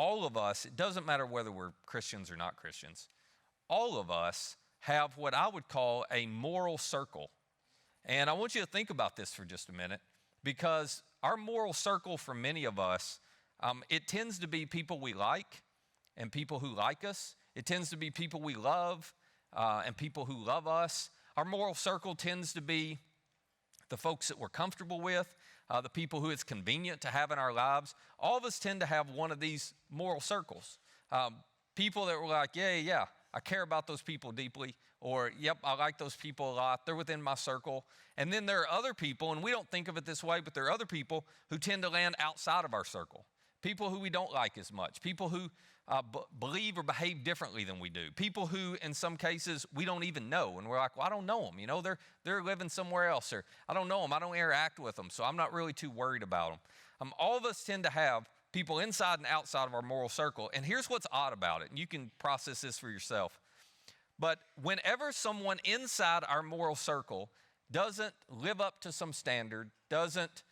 all of us, it doesn't matter whether we're Christians or not Christians, all of us have what I would call a moral circle. And I want you to think about this for just a minute, because our moral circle for many of us, it tends to be people we like and people who like us. It tends to be people we love and people who love us. Our moral circle tends to be the folks that we're comfortable with, the people who it's convenient to have in our lives. All of us tend to have one of these moral circles. People that were like, yeah, I care about those people deeply, or yep, I like those people a lot. They're within my circle. And then there are other people, and we don't think of it this way, but there are other people who tend to land outside of our circle. People who we don't like as much. People who believe or behave differently than we do. People who, in some cases, we don't even know. And we're like, well, I don't know them. You know, they're living somewhere else. Or I don't know them. I don't interact with them. So I'm not really too worried about them. All of us tend to have people inside and outside of our moral circle. And here's what's odd about it. And you can process this for yourself. But whenever someone inside our moral circle doesn't live up to some standard, doesn't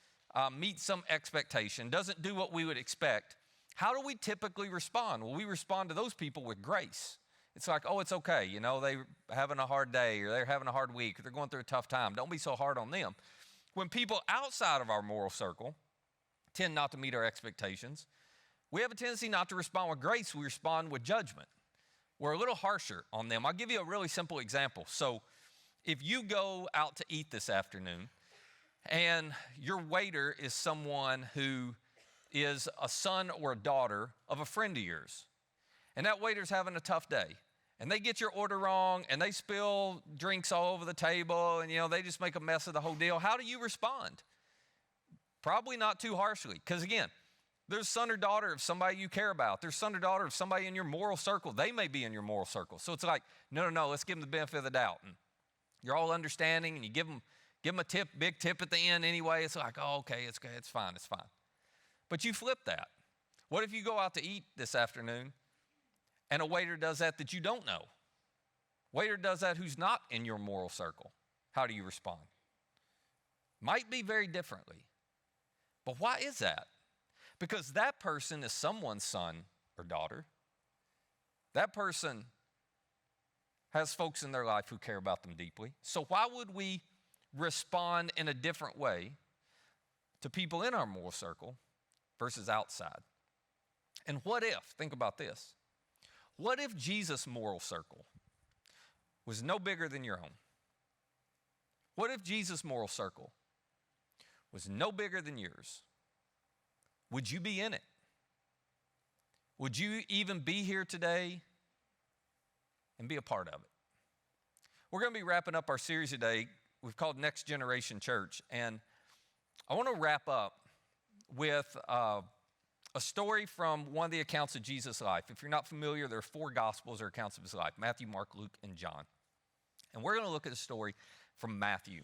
meet some expectation, doesn't do what we would expect, how do we typically respond? Well, we respond to those people with grace. It's like, oh, it's okay. You know, they're having a hard day, or they're having a hard week, or they're going through a tough time. Don't be so hard on them. When people outside of our moral circle tend not to meet our expectations, we have a tendency not to respond with grace. We respond with judgment. We're a little harsher on them. I'll give you a really simple example. So if you go out to eat this afternoon and your waiter is someone who is a son or a daughter of a friend of yours, and that waiter's having a tough day, and they get your order wrong, and they spill drinks all over the table, and, you know, they just make a mess of the whole deal, how do you respond? Probably not too harshly, because, again, there's son or daughter of somebody you care about. There's son or daughter of somebody in your moral circle. They may be in your moral circle. So it's like, no, let's give them the benefit of the doubt. And you're all understanding, and you give them a tip, big tip at the end anyway. It's like, oh, okay, it's fine. But you flip that. What if you go out to eat this afternoon and a waiter does that you don't know? Waiter does that who's not in your moral circle. How do you respond? Might be very differently. But why is that? Because that person is someone's son or daughter. That person has folks in their life who care about them deeply. So why would we respond in a different way to people in our moral circle versus outside? And what if, think about this, what if Jesus' moral circle was no bigger than your own? What if Jesus' moral circle was no bigger than yours? Would you be in it? Would you even be here today and be a part of it? We're going to be wrapping up our series today. We've called Next Generation Church. And I want to wrap up with a story from one of the accounts of Jesus' life. If you're not familiar, there are 4 Gospels or accounts of his life: Matthew, Mark, Luke, and John. And we're going to look at a story from Matthew.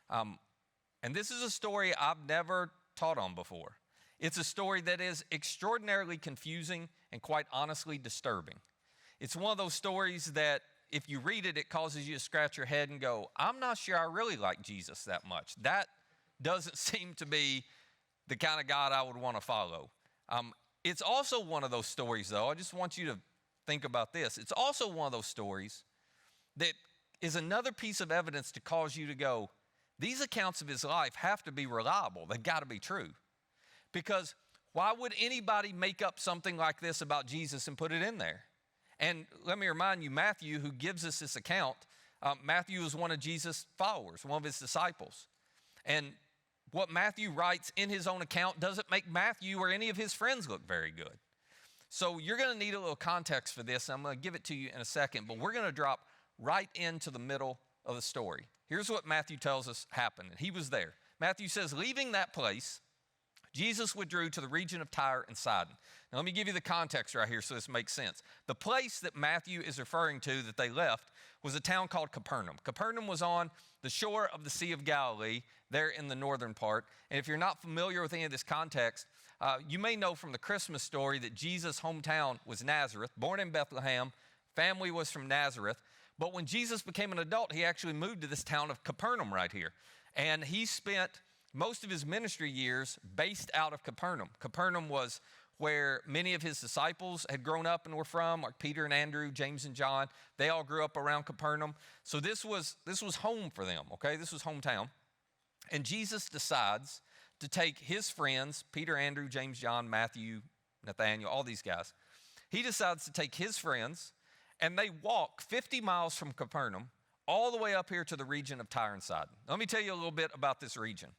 And this is a story I've never taught on before. It's a story that is extraordinarily confusing and, quite honestly, disturbing. It's one of those stories that if you read it, it causes you to scratch your head and go, I'm not sure I really like Jesus that much. That doesn't seem to be the kind of God I would want to follow. It's also one of those stories, though, I just want you to think about this. It's also one of those stories that is another piece of evidence to cause you to go, these accounts of his life have to be reliable. They've got to be true. Because why would anybody make up something like this about Jesus and put it in there? And let me remind you, Matthew, who gives us this account, Matthew is one of Jesus' followers, one of his disciples. And what Matthew writes in his own account doesn't make Matthew or any of his friends look very good. So you're going to need a little context for this. I'm going to give it to you in a second, but we're going to drop right into the middle of the story. Here's what Matthew tells us happened. He was there. Matthew says, leaving that place, Jesus withdrew to the region of Tyre and Sidon. Now, let me give you the context right here so this makes sense. The place that Matthew is referring to that they left was a town called Capernaum. Capernaum was on the shore of the Sea of Galilee, there in the northern part. And if you're not familiar with any of this context, you may know from the Christmas story that Jesus' hometown was Nazareth, born in Bethlehem, family was from Nazareth. But when Jesus became an adult, he actually moved to this town of Capernaum right here. And he spent most of his ministry years based out of Capernaum. Capernaum was where many of his disciples had grown up and were from, like Peter and Andrew, James and John. They all grew up around Capernaum. So this was home for them, okay? This was hometown. And Jesus decides to take his friends, Peter, Andrew, James, John, Matthew, Nathaniel, all these guys. He decides to take his friends, and they walk 50 miles from Capernaum all the way up here to the region of Tyre and Sidon. Let me tell you a little bit about this region.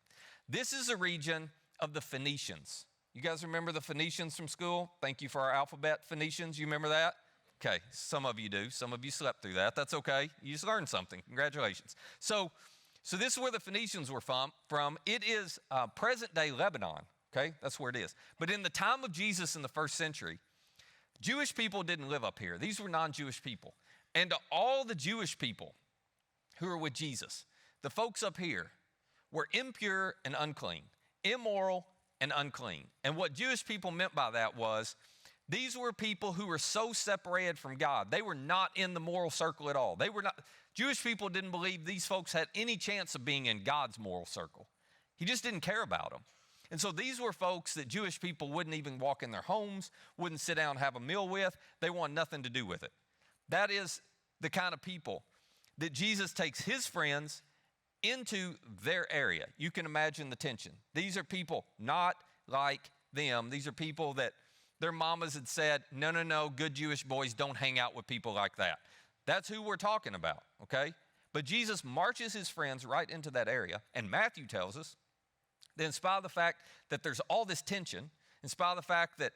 This is a region of the Phoenicians. You guys remember the Phoenicians from school? Thank you for our alphabet, Phoenicians. You remember that? Okay, some of you do. Some of you slept through that. That's okay. You just learned something. Congratulations. So this is where the Phoenicians were from. It is present-day Lebanon, okay? That's where it is. But in the time of Jesus in the first century, Jewish people didn't live up here. These were non-Jewish people. And to all the Jewish people who were with Jesus, the folks up here were impure and unclean, immoral and unclean. And what Jewish people meant by that was these were people who were so separated from God. They were not in the moral circle at all. Jewish people didn't believe these folks had any chance of being in God's moral circle. He just didn't care about them. And so these were folks that Jewish people wouldn't even walk in their homes, wouldn't sit down and have a meal with. They wanted nothing to do with it. That is the kind of people that Jesus takes his friends into their area. You can imagine the tension. These are people not like them. These are people that their mamas had said, no, good Jewish boys don't hang out with people like that. That's who we're talking about, okay? But Jesus marches his friends right into that area, and Matthew tells us that in spite of the fact that there's all this tension, in spite of the fact that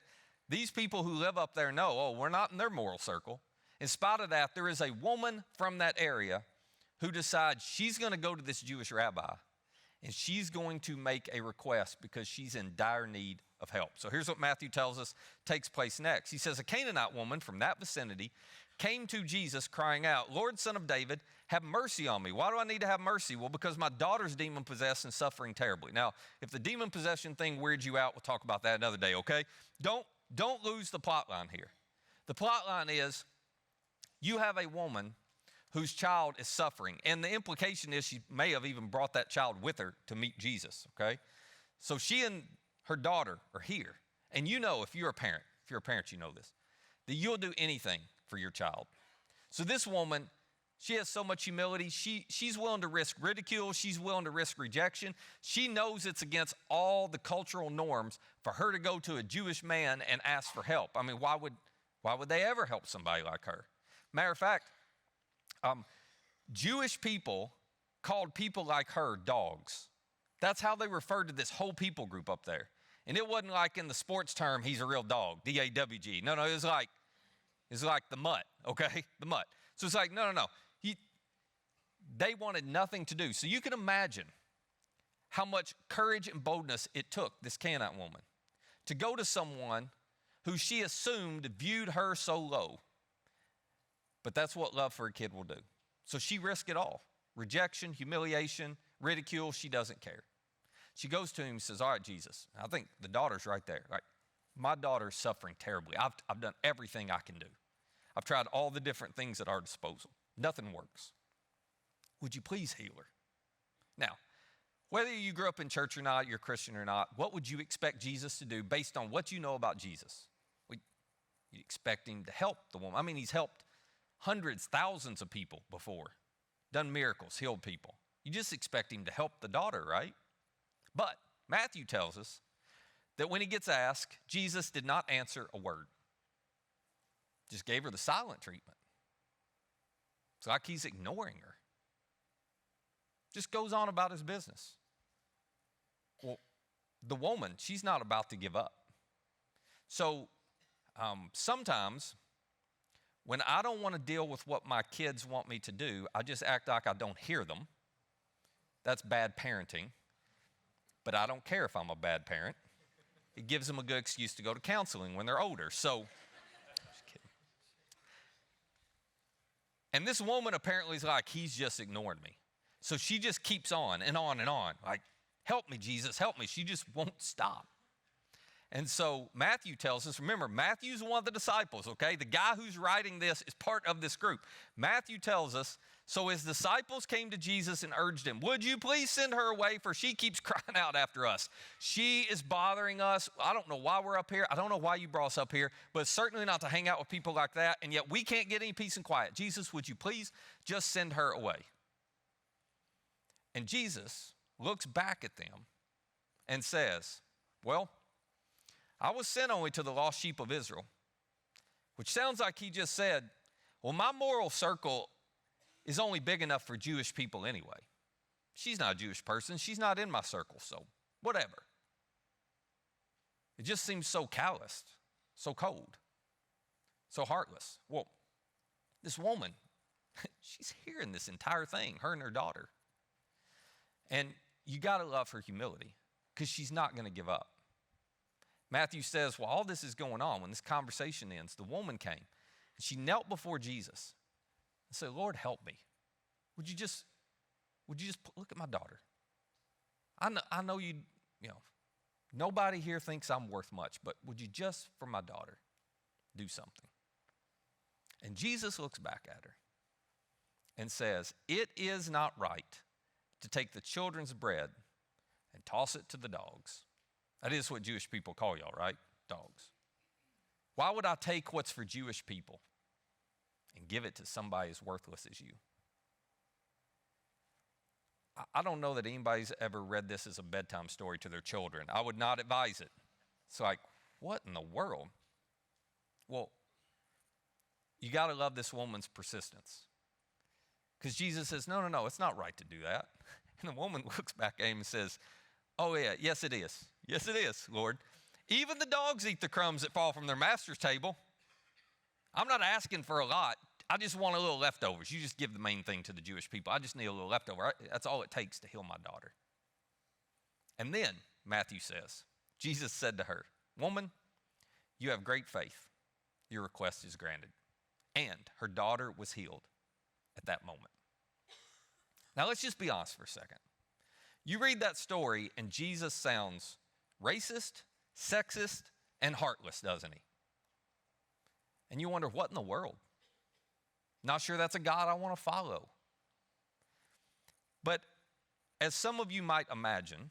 these people who live up there know, we're not in their moral circle, in spite of that, there is a woman from that area who decides she's going to go to this Jewish rabbi, and she's going to make a request because she's in dire need of help. So here's what Matthew tells us takes place next. He says, a Canaanite woman from that vicinity came to Jesus crying out, Lord, Son of David, have mercy on me. Why do I need to have mercy? Well, because my daughter's demon-possessed and suffering terribly. Now, if the demon possession thing weirds you out, we'll talk about that another day, okay? Don't lose the plot line here. The plot line is you have a woman whose child is suffering, and the implication is she may have even brought that child with her to meet Jesus, okay? So she and her daughter are here, and you know if you're a parent, you know this, that you'll do anything for your child. So this woman, she has so much humility. She's willing to risk ridicule. She's willing to risk rejection. She knows it's against all the cultural norms for her to go to a Jewish man and ask for help. I mean, why would they ever help somebody like her? Matter of fact, Jewish people called people like her dogs. That's how they referred to this whole people group up there. And it wasn't like in the sports term, he's a real dog, D-A-W-G. No, it was like the mutt, okay? The mutt. So it's like, no. They wanted nothing to do. So you can imagine how much courage and boldness it took this Canaanite woman to go to someone who she assumed viewed her so low. But that's what love for a kid will do. So she risked it all. Rejection, humiliation, ridicule, she doesn't care. She goes to him and says, all right, Jesus, I think the daughter's right there. Like, my daughter's suffering terribly. I've done everything I can do. I've tried all the different things at our disposal. Nothing works. Would you please heal her? Now, whether you grew up in church or not, you're a Christian or not, what would you expect Jesus to do based on what you know about Jesus? You expect him to help the woman. I mean, he's helped hundreds, thousands of people before, done miracles, healed people. You just expect him to help the daughter, right? But Matthew tells us that when he gets asked, Jesus did not answer a word. Just gave her the silent treatment. It's like he's ignoring her. Just goes on about his business. Well, the woman, she's not about to give up. So sometimes when I don't want to deal with what my kids want me to do, I just act like I don't hear them. That's bad parenting. But I don't care if I'm a bad parent. It gives them a good excuse to go to counseling when they're older. So, just kidding. And this woman apparently is like, he's just ignoring me. So she just keeps on and on and on. Like, help me, Jesus, help me. She just won't stop. And so Matthew tells us, remember, Matthew's one of the disciples, okay? The guy who's writing this is part of this group. Matthew tells us, so his disciples came to Jesus and urged him, would you please send her away, for she keeps crying out after us. She is bothering us. I don't know why we're up here. I don't know why you brought us up here, but certainly not to hang out with people like that, and yet we can't get any peace and quiet. Jesus, would you please just send her away? And Jesus looks back at them and says, well, I was sent only to the lost sheep of Israel, which sounds like he just said, well, my moral circle is only big enough for Jewish people anyway. She's not a Jewish person. She's not in my circle, so whatever. It just seems so calloused, so cold, so heartless. Well, this woman, she's hearing this entire thing, her and her daughter. And you got to love her humility because she's not going to give up. Matthew says, while all this is going on, when this conversation ends, the woman came and she knelt before Jesus and said, Lord, help me. Would you just look at my daughter? I know you know, nobody here thinks I'm worth much, but would you just, for my daughter, do something? And Jesus looks back at her and says, it is not right to take the children's bread and toss it to the dogs. That is what Jewish people call y'all, right? Dogs. Why would I take what's for Jewish people and give it to somebody as worthless as you? I don't know that anybody's ever read this as a bedtime story to their children. I would not advise it. It's like, what in the world? Well, you got to love this woman's persistence. Because Jesus says, no, it's not right to do that. And the woman looks back at him and says, oh yeah, yes it is. Yes it is, Lord. Even the dogs eat the crumbs that fall from their master's table. I'm not asking for a lot. I just want a little leftovers. You just give the main thing to the Jewish people. I just need a little leftover. That's all it takes to heal my daughter. And then, Matthew says, Jesus said to her, woman, you have great faith. Your request is granted. And her daughter was healed at that moment. Now let's just be honest for a second. You read that story and Jesus sounds racist, sexist, and heartless, doesn't he? And you wonder, what in the world? Not sure that's a God I want to follow. But as some of you might imagine,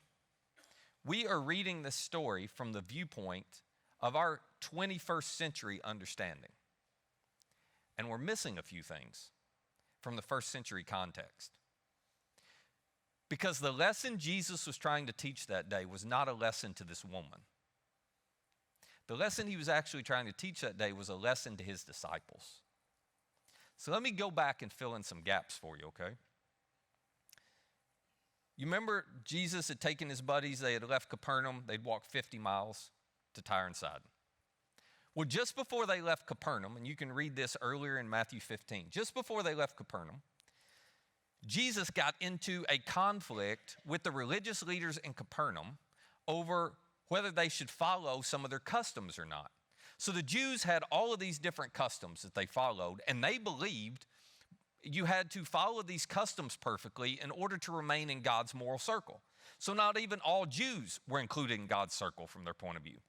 we are reading this story from the viewpoint of our 21st century understanding. And we're missing a few things from the first century context. Because the lesson Jesus was trying to teach that day was not a lesson to this woman. The lesson he was actually trying to teach that day was a lesson to his disciples. So let me go back and fill in some gaps for you, okay? You remember Jesus had taken his buddies, they had left Capernaum, they'd walked 50 miles to Tyre and Sidon. Well, just before they left Capernaum, and you can read this earlier in Matthew 15, just before they left Capernaum, Jesus got into a conflict with the religious leaders in Capernaum over whether they should follow some of their customs or not. So the Jews had all of these different customs that they followed, and they believed you had to follow these customs perfectly in order to remain in God's moral circle. So not even all Jews were included in God's circle from their point of view.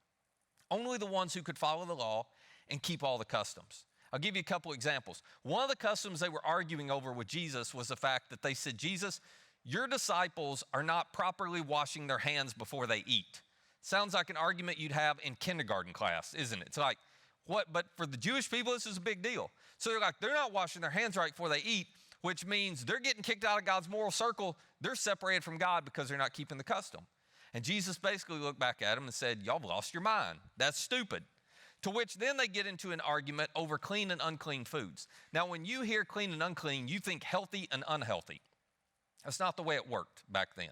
Only the ones who could follow the law and keep all the customs. I'll give you a couple examples. One of the customs they were arguing over with Jesus was the fact that they said, Jesus, your disciples are not properly washing their hands before they eat. Sounds like an argument you'd have in kindergarten class, isn't it? It's like, what? But for the Jewish people, this is a big deal. So they're like, they're not washing their hands right before they eat, which means they're getting kicked out of God's moral circle. They're separated from God because they're not keeping the custom. And Jesus basically looked back at them and said, y'all have lost your mind. That's stupid. To which then they get into an argument over clean and unclean foods. Now, when you hear clean and unclean, you think healthy and unhealthy. That's not the way it worked back then.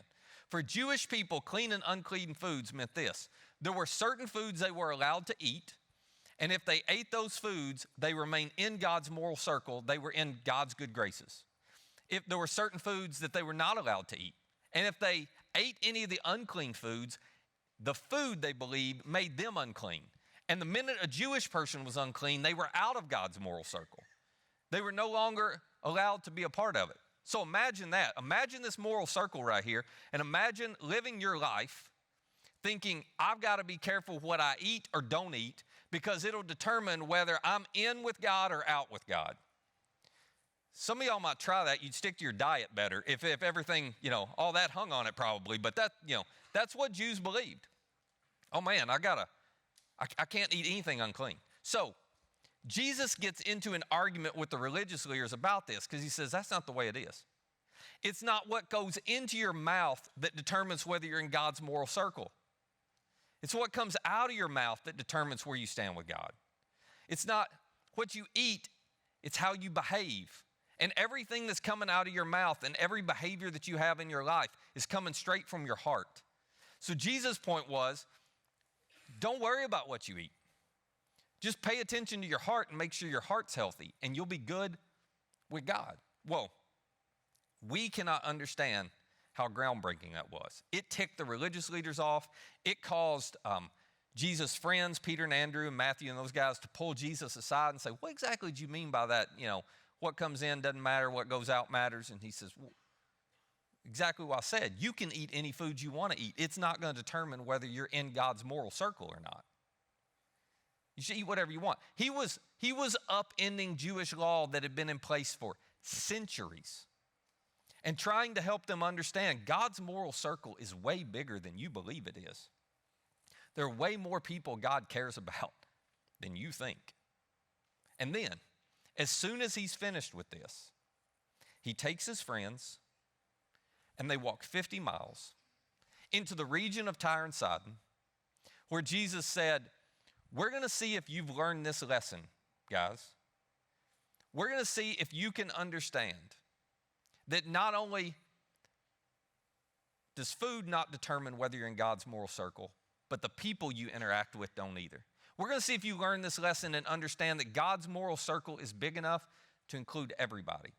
For Jewish people, clean and unclean foods meant this. There were certain foods they were allowed to eat, and if they ate those foods, they remained in God's moral circle. They were in God's good graces. If there were certain foods that they were not allowed to eat, and if they ate any of the unclean foods, the food, they believed, made them unclean. And the minute a Jewish person was unclean, they were out of God's moral circle. They were no longer allowed to be a part of it. So imagine that. Imagine this moral circle right here, and imagine living your life thinking I've got to be careful what I eat or don't eat because it'll determine whether I'm in with God or out with God. Some of y'all might try that. You'd stick to your diet better if everything, all that hung on it probably. But that's what Jews believed. Oh man, I can't eat anything unclean. So Jesus gets into an argument with the religious leaders about this because he says that's not the way it is. It's not what goes into your mouth that determines whether you're in God's moral circle. It's what comes out of your mouth that determines where you stand with God. It's not what you eat, it's how you behave. And everything that's coming out of your mouth and every behavior that you have in your life is coming straight from your heart. So Jesus' point was, don't worry about what you eat. Just pay attention to your heart and make sure your heart's healthy, and you'll be good with God. Well, we cannot understand how groundbreaking that was. It ticked the religious leaders off. It caused Jesus' friends, Peter and Andrew and Matthew and those guys, to pull Jesus aside and say, what exactly do you mean by that? What comes in doesn't matter, what goes out matters. And he says, well, exactly what I said. You can eat any food you want to eat. It's not going to determine whether you're in God's moral circle or not. You should eat whatever you want. He was upending Jewish law that had been in place for centuries and trying to help them understand God's moral circle is way bigger than you believe it is. There are way more people God cares about than you think. And then, as soon as he's finished with this, he takes his friends and they walk 50 miles into the region of Tyre and Sidon, where Jesus said, we're going to see if you've learned this lesson, guys. We're going to see if you can understand that not only does food not determine whether you're in God's moral circle, but the people you interact with don't either. We're going to see if you learn this lesson and understand that God's moral circle is big enough to include everybody.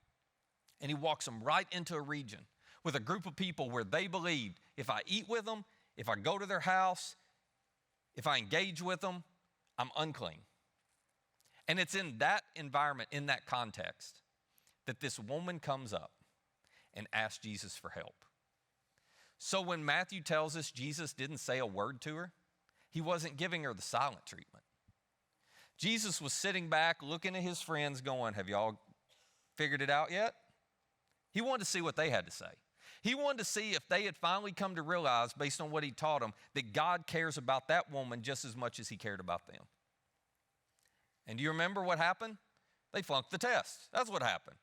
And he walks them right into a region with a group of people where they believed if I eat with them, if I go to their house, if I engage with them, I'm unclean. And it's in that environment, in that context, that this woman comes up and asks Jesus for help. So when Matthew tells us Jesus didn't say a word to her, he wasn't giving her the silent treatment. Jesus was sitting back looking at his friends going, have y'all figured it out yet? He wanted to see what they had to say. He wanted to see if they had finally come to realize, based on what he taught them, that God cares about that woman just as much as he cared about them. And do you remember what happened? They flunked the test. That's what happened.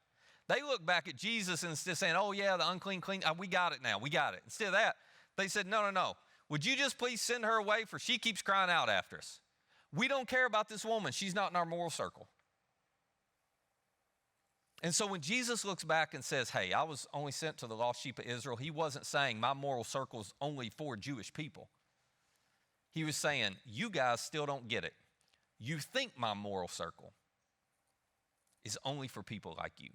They looked back at Jesus and instead of saying, oh yeah, the unclean, clean, we got it now, we got it. Instead of that, they said, no. Would you just please send her away, for she keeps crying out after us. We don't care about this woman. She's not in our moral circle. And so when Jesus looks back and says, hey, I was only sent to the lost sheep of Israel, he wasn't saying my moral circle is only for Jewish people. He was saying, you guys still don't get it. You think my moral circle is only for people like you.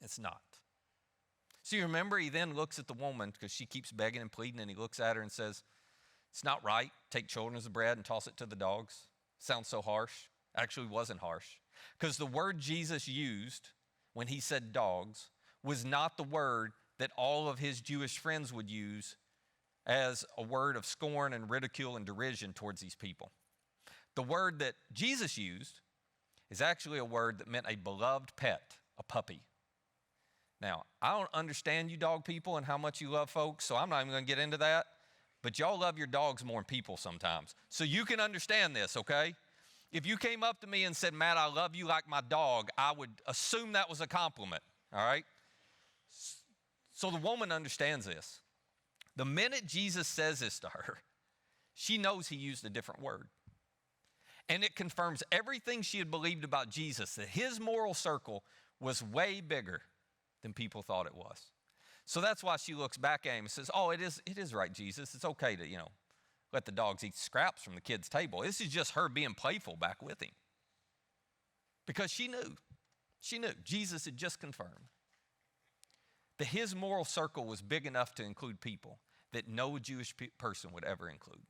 It's not. So you remember, he then looks at the woman because she keeps begging and pleading, and he looks at her and says, it's not right. Take children as bread and toss it to the dogs. Sounds so harsh. Actually wasn't harsh. Because the word Jesus used when he said dogs was not the word that all of his Jewish friends would use as a word of scorn and ridicule and derision towards these people. The word that Jesus used is actually a word that meant a beloved pet, a puppy. Now, I don't understand you dog people and how much you love folks, so I'm not even going to get into that. But y'all love your dogs more than people sometimes. So you can understand this, okay? If you came up to me and said, Matt, I love you like my dog, I would assume that was a compliment, all right? So the woman understands this. The minute Jesus says this to her, she knows he used a different word. And it confirms everything she had believed about Jesus, that his moral circle was way bigger than people thought it was. So that's why she looks back at him and says, oh, it is right, Jesus. It's okay to, let the dogs eat scraps from the kids' table. This is just her being playful back with him. Because she knew. Jesus had just confirmed that his moral circle was big enough to include people that no Jewish person would ever include.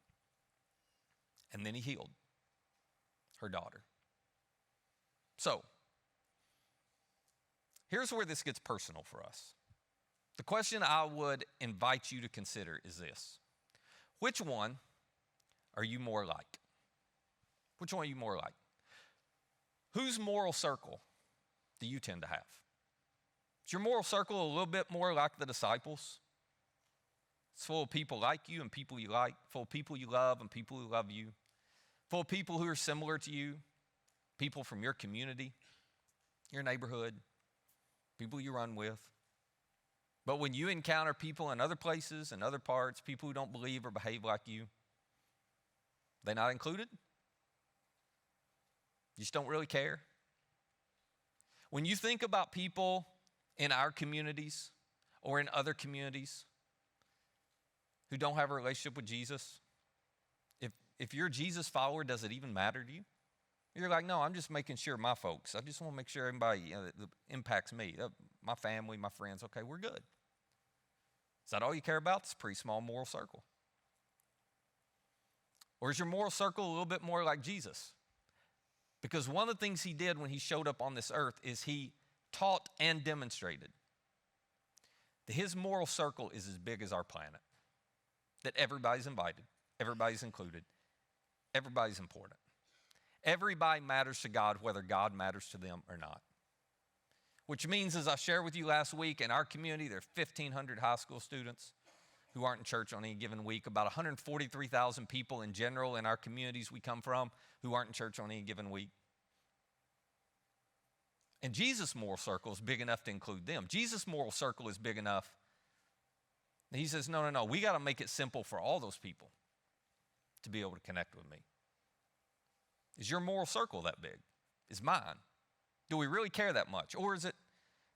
And then he healed her daughter. So, here's where this gets personal for us. The question I would invite you to consider is this. Which one are you more like? Which one are you more like? Whose moral circle do you tend to have? Is your moral circle a little bit more like the disciples? It's full of people like you and people you like, full of people you love and people who love you, full of people who are similar to you, people from your community, your neighborhood, people you run with. But when you encounter people in other places and other parts, people who don't believe or behave like you, they not included? You just don't really care? When you think about people in our communities or in other communities who don't have a relationship with Jesus, if you're a Jesus follower, does it even matter to you? You're like, no, I'm just making sure my folks, I just want to make sure everybody that impacts me, my family, my friends, okay, we're good. Is that all you care about? It's a pretty small moral circle. Or is your moral circle a little bit more like Jesus? Because one of the things he did when he showed up on this earth is he taught and demonstrated that his moral circle is as big as our planet, that everybody's invited, everybody's included, everybody's important. Everybody matters to God, whether God matters to them or not. Which means, as I shared with you last week, in our community, there are 1,500 high school students who aren't in church on any given week, about 143,000 people in general in our communities we come from who aren't in church on any given week. And Jesus' moral circle is big enough to include them. Jesus' moral circle is big enough. He says, no, we got to make it simple for all those people to be able to connect with me. Is your moral circle that big? Is mine? Do we really care that much? Or is it,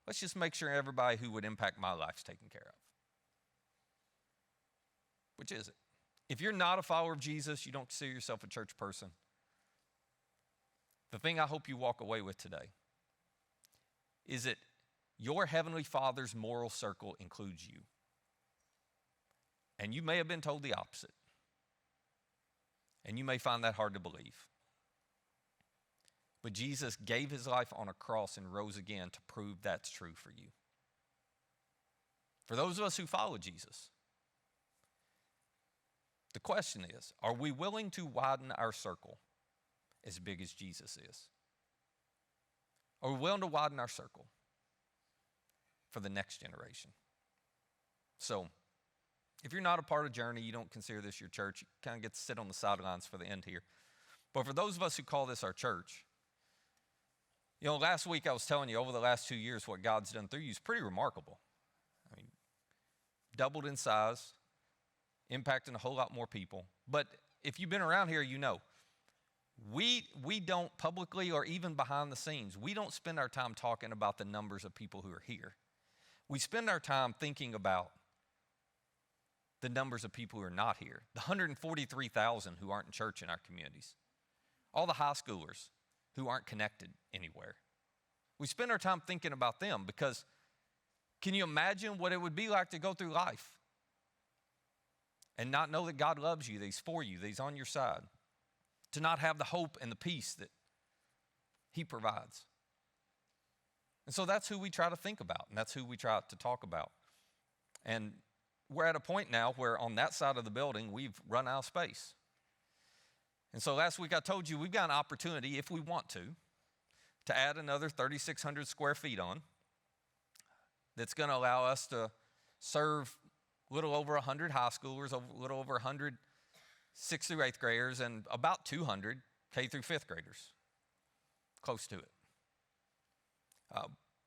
let's just make sure everybody who would impact my life is taken care of? Which is it? If you're not a follower of Jesus, you don't consider yourself a church person, the thing I hope you walk away with today is that your Heavenly Father's moral circle includes you. And you may have been told the opposite. And you may find that hard to believe. But Jesus gave his life on a cross and rose again to prove that's true for you. For those of us who follow Jesus, the question is, are we willing to widen our circle as big as Jesus is? Are we willing to widen our circle for the next generation? So, if you're not a part of Journey, you don't consider this your church, you kind of get to sit on the sidelines for the end here. But for those of us who call this our church, last week I was telling you over the last 2 years what God's done through you is pretty remarkable. I mean, doubled in size, impacting a whole lot more people. But if you've been around here, you know, we don't publicly or even behind the scenes, we don't spend our time talking about the numbers of people who are here. We spend our time thinking about the numbers of people who are not here, the 143,000 who aren't in church in our communities, all the high schoolers who aren't connected anywhere. We spend our time thinking about them because can you imagine what it would be like to go through life and not know that God loves you, that he's for you, that he's on your side, to not have the hope and the peace that he provides? And so that's who we try to think about, and that's who we try to talk about. And we're at a point now where on that side of the building, we've run out of space. And so last week I told you we've got an opportunity, if we want to add another 3,600 square feet on. That's going to allow us to serve a little over 100 high schoolers, a little over 100 6th through 8th graders, and about 200 K through 5th graders, close to it.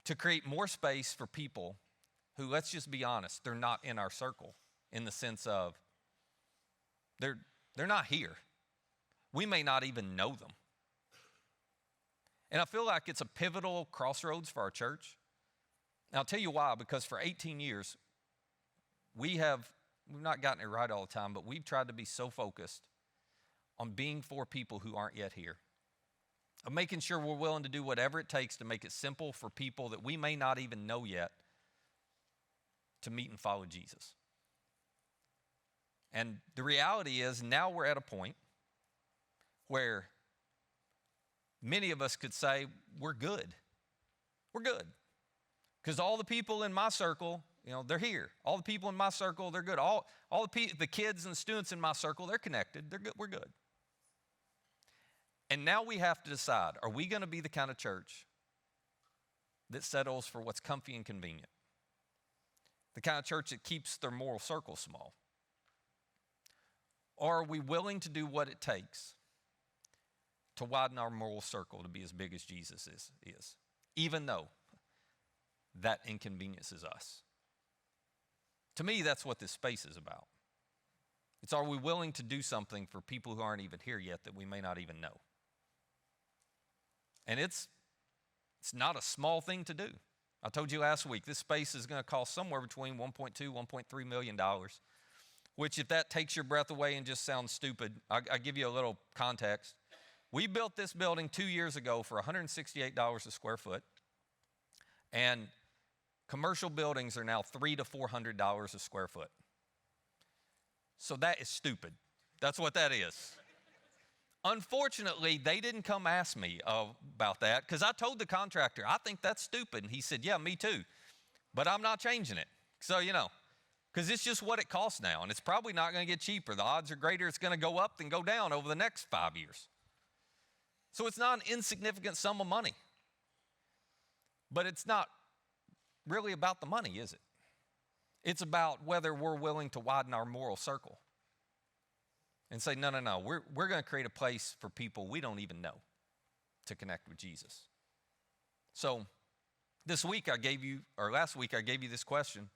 To create more space for people who, let's just be honest, they're not in our circle in the sense of they're not here. We may not even know them. And I feel like it's a pivotal crossroads for our church. And I'll tell you why, because for 18 years, we've not gotten it right all the time, but we've tried to be so focused on being for people who aren't yet here, of making sure we're willing to do whatever it takes to make it simple for people that we may not even know yet to meet and follow Jesus. And the reality is now we're at a point where many of us could say we're good. We're good. Because all the people in my circle they're here. All the people in my circle, they're good. All the kids and the students in my circle, they're connected. They're good. We're good. And now we have to decide, are we going to be the kind of church that settles for what's comfy and convenient? The kind of church that keeps their moral circle small? Or are we willing to do what it takes to widen our moral circle to be as big as Jesus is, even though that inconveniences us? To me, that's what this space is about. It's, are we willing to do something for people who aren't even here yet that we may not even know? And it's not a small thing to do. I told you last week, this space is going to cost somewhere between $1.2, $1.3 million, which if that takes your breath away and just sounds stupid, I'll give you a little context. We built this building 2 years ago for $168 a square foot, and commercial buildings are now $300 to $400 a square foot. So that is stupid. That's what that is. Unfortunately, they didn't come ask me about that because I told the contractor, I think that's stupid. And he said, yeah, me too. But I'm not changing it. So, because it's just what it costs now. And it's probably not going to get cheaper. The odds are greater it's going to go up than go down over the next 5 years. So it's not an insignificant sum of money. But it's not really about the money, is it? It's about whether we're willing to widen our moral circle and say, no, we're going to create a place for people we don't even know to connect with Jesus. So last week I gave you this question.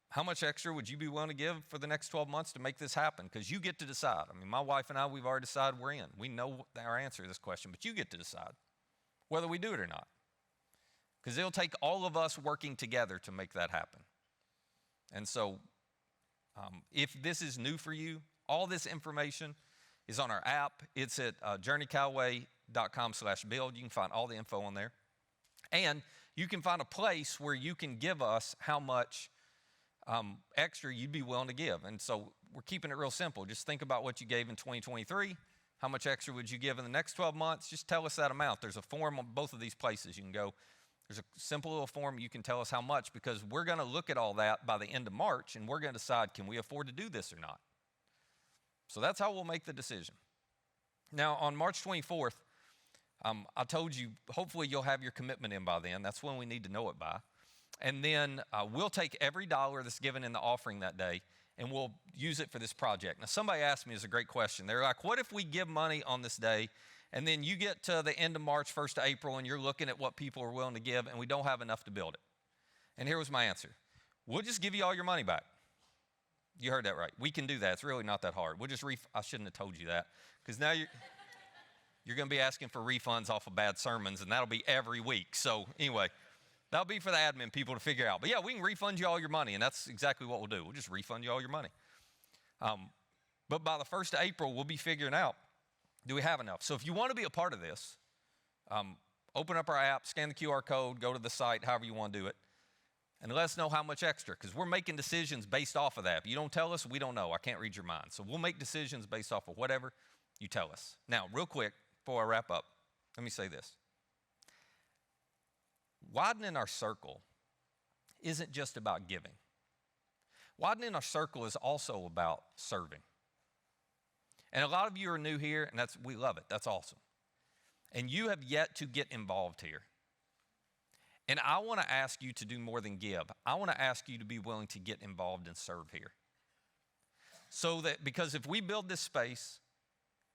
How much extra would you be willing to give for the next 12 months to make this happen? Because you get to decide. I mean, my wife and I, we've already decided we're in. We know our answer to this question, but you get to decide whether we do it or not. Because it'll take all of us working together to make that happen. And so if this is new for you, all this information is on our app. It's at journeycalway.com/build. You can find all the info on there. And you can find a place where you can give us how much extra you'd be willing to give. And so we're keeping it real simple. Just think about what you gave in 2023. How much extra would you give in the next 12 months? Just tell us that amount. There's a form on both of these places. You can go. There's a simple little form. You can tell us how much, because we're going to look at all that by the end of March, and we're going to decide, can we afford to do this or not? So that's how we'll make the decision. Now, on March 24th, I told you, hopefully you'll have your commitment in by then. That's when we need to know it by. And then we'll take every dollar that's given in the offering that day, and we'll use it for this project. Now, somebody asked me, it's a great question. They're like, what if we give money on this day, and then you get to the end of March, 1st of April, and you're looking at what people are willing to give, and we don't have enough to build it? And here was my answer. We'll just give you all your money back. You heard that right. We can do that. It's really not that hard. We'll just I shouldn't have told you that, because now you're going to be asking for refunds off of bad sermons, and that'll be every week. So anyway, that'll be for the admin people to figure out. But yeah, we can refund you all your money, and that's exactly what we'll do. We'll just refund you all your money. But by the 1st of April, we'll be figuring out, do we have enough? So if you want to be a part of this, open up our app, scan the QR code, go to the site, however you want to do it, and let us know how much extra, because we're making decisions based off of that. If you don't tell us, we don't know. I can't read your mind. So we'll make decisions based off of whatever you tell us. Now, real quick, before I wrap up, let me say this. Widening our circle isn't just about giving. Widening our circle is also about serving. And a lot of you are new here, and we love it. That's awesome. And you have yet to get involved here. And I want to ask you to do more than give. I want to ask you to be willing to get involved and serve here. Because if we build this space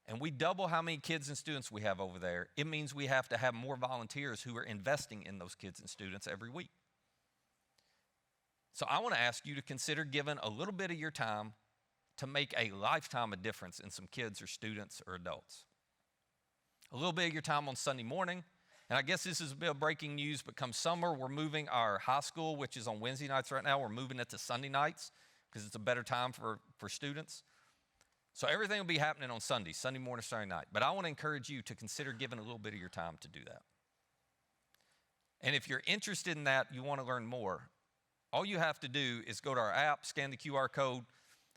and we double how many kids and students we have over there, it means we have to have more volunteers who are investing in those kids and students every week. So I want to ask you to consider giving a little bit of your time to make a lifetime of difference in some kids or students or adults. A little bit of your time on Sunday morning. And I guess this is a bit of breaking news, but come summer, we're moving our high school, which is on Wednesday nights right now, we're moving it to Sunday nights because it's a better time for students. So everything will be happening on Sunday morning, Sunday night. But I want to encourage you to consider giving a little bit of your time to do that. And if you're interested in that, you want to learn more, all you have to do is go to our app, scan the QR code,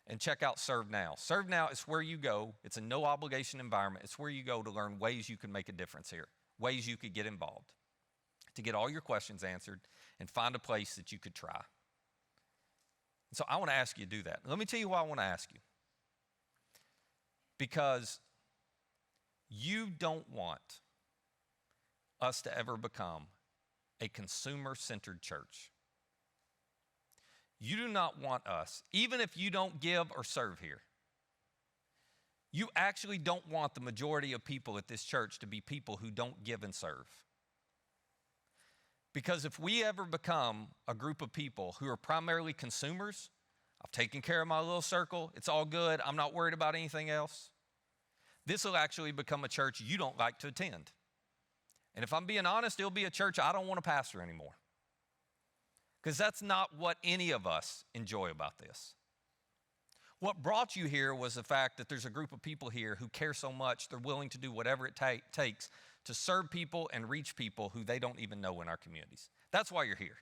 and check out Serve Now. Serve Now is where you go. It's a no-obligation environment. It's where you go to learn ways you can make a difference here, ways you could get involved. to get all your questions answered and find a place that you could try. And so I want to ask you to do that. Let me tell you why I want to ask you. Because you don't want us to ever become a consumer-centered church. You do not want us, even if you don't give or serve here, you actually don't want the majority of people at this church to be people who don't give and serve. Because if we ever become a group of people who are primarily consumers, I've taken care of my little circle, it's all good, I'm not worried about anything else, this will actually become a church you don't like to attend. And if I'm being honest, it'll be a church I don't want to pastor anymore. Because that's not what any of us enjoy about this. What brought you here was the fact that there's a group of people here who care so much, they're willing to do whatever it takes to serve people and reach people who they don't even know in our communities. That's why you're here.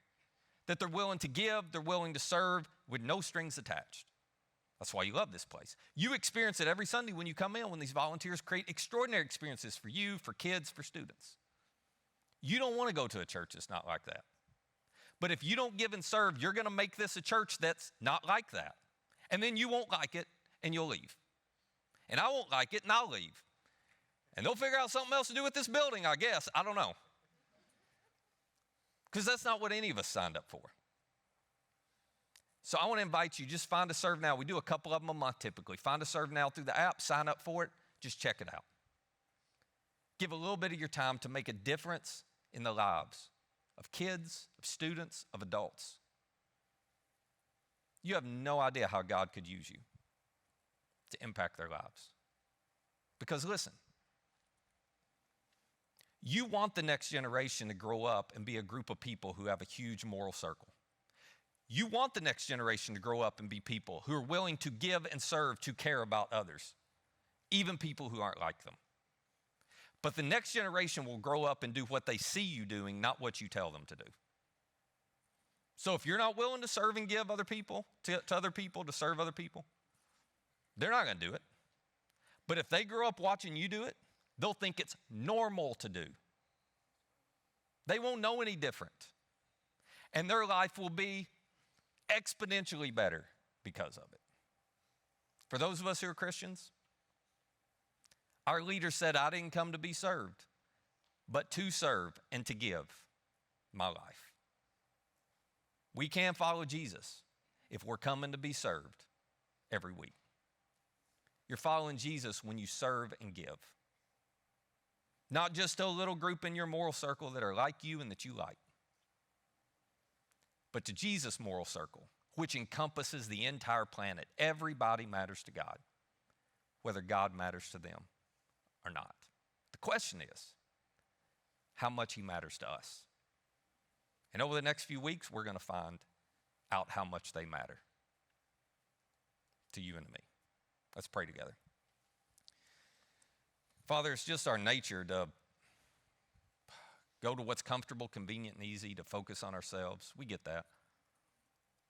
That they're willing to give, they're willing to serve with no strings attached. That's why you love this place. You experience it every Sunday when you come in, when these volunteers create extraordinary experiences for you, for kids, for students. You don't want to go to a church that's not like that. But if you don't give and serve, you're going to make this a church that's not like that. And then you won't like it, and you'll leave. And I won't like it, and I'll leave. And they'll figure out something else to do with this building, I guess. I don't know. Because that's not what any of us signed up for. So I want to invite you, just find a serve now. We do a couple of them a month typically. Find a serve now through the app, sign up for it, just check it out. Give a little bit of your time to make a difference in the lives of kids, of students, of adults. You have no idea how God could use you to impact their lives. Because listen, you want the next generation to grow up and be a group of people who have a huge moral circle. You want the next generation to grow up and be people who are willing to give and serve, to care about others, even people who aren't like them. But the next generation will grow up and do what they see you doing, not what you tell them to do. So if you're not willing to serve and give other people, to other people, to serve other people, they're not going to do it. But if they grow up watching you do it, they'll think it's normal to do. They won't know any different. And their life will be exponentially better because of it. For those of us who are Christians, our leader said, I didn't come to be served, but to serve and to give my life. We can't follow Jesus if we're coming to be served every week. You're following Jesus when you serve and give. Not just to a little group in your moral circle that are like you and that you like, but to Jesus' moral circle, which encompasses the entire planet. Everybody matters to God, whether God matters to them or not. The question is, how much he matters to us. And over the next few weeks, we're going to find out how much they matter to you and to me. Let's pray together. Father, it's just our nature to go to what's comfortable, convenient, and easy, to focus on ourselves. We get that.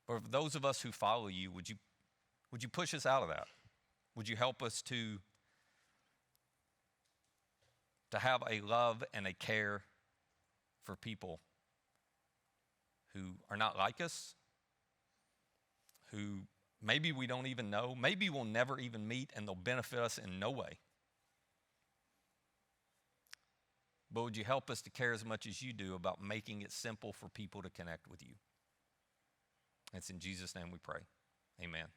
But for those of us who follow you, would you push us out of that? Would you help us to have a love and a care for people who are not like us, who maybe we don't even know, maybe we'll never even meet, and they'll benefit us in no way. But would you help us to care as much as you do about making it simple for people to connect with you? It's in Jesus' name we pray. Amen.